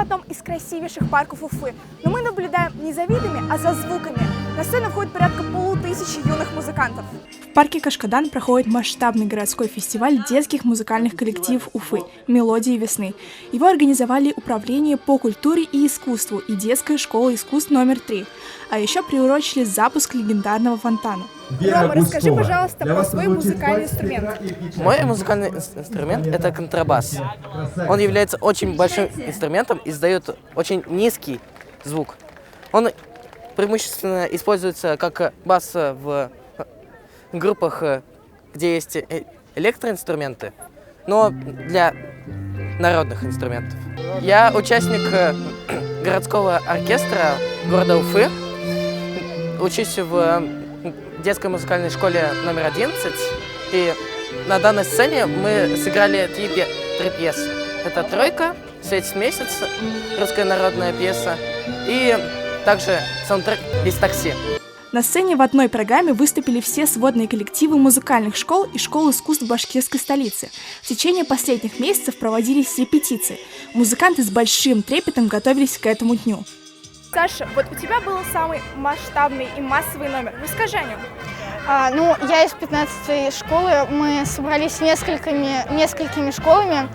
одном из красивейших парков Уфы. Но мы наблюдаем не за видами, а за звуками. На сцену входит порядка 500 юных музыкантов. В парке Кашкадан проходит масштабный городской фестиваль детских музыкальных коллективов Уфы «Мелодии весны». Его организовали Управление по культуре и искусству и Детская школа искусств номер 3. А еще приурочили запуск легендарного фонтана. Рома, расскажи, пожалуйста, про свой музыкальный инструмент. Мой музыкальный инструмент – это контрабас. Он является очень большим инструментом и издает очень низкий звук. Он преимущественно используется как бас в группах, где есть электроинструменты, но для народных инструментов. Я участник городского оркестра города Уфы, учусь в детской музыкальной школе номер 11, и на данной сцене мы сыграли три пьесы. Это «Тройка», «Светит месяц», русская народная пьеса, и также саундтрек из «Такси». На сцене в одной программе выступили все сводные коллективы музыкальных школ и школ искусств башкирской столицы. В течение последних месяцев проводились репетиции. Музыканты с большим трепетом готовились к этому дню. Саша, вот у тебя был самый масштабный и массовый номер. Расскажи о нем. Я из 15-й школы. Мы собрались несколькими школами,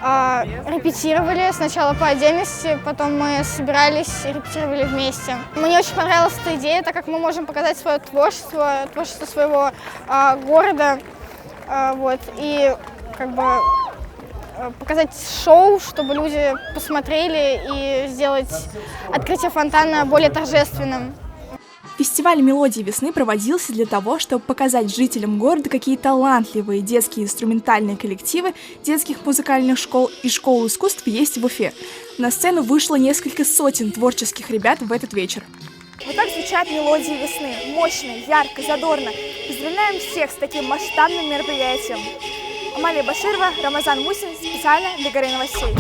репетировали сначала по отдельности, потом мы собирались и репетировали вместе. Мне очень понравилась эта идея, так как мы можем показать свое творчество своего города, и показать шоу, чтобы люди посмотрели и сделать открытие фонтана более торжественным. Фестиваль «Мелодии весны» проводился для того, чтобы показать жителям города, какие талантливые детские инструментальные коллективы детских музыкальных школ и школ искусств есть в Уфе. На сцену вышло несколько сотен творческих ребят в этот вечер. Вот так звучат «Мелодии весны». Мощно, ярко, задорно. Поздравляем всех с таким масштабным мероприятием. Амалия Баширова, Рамазан Мусин, специально для Горы новостей.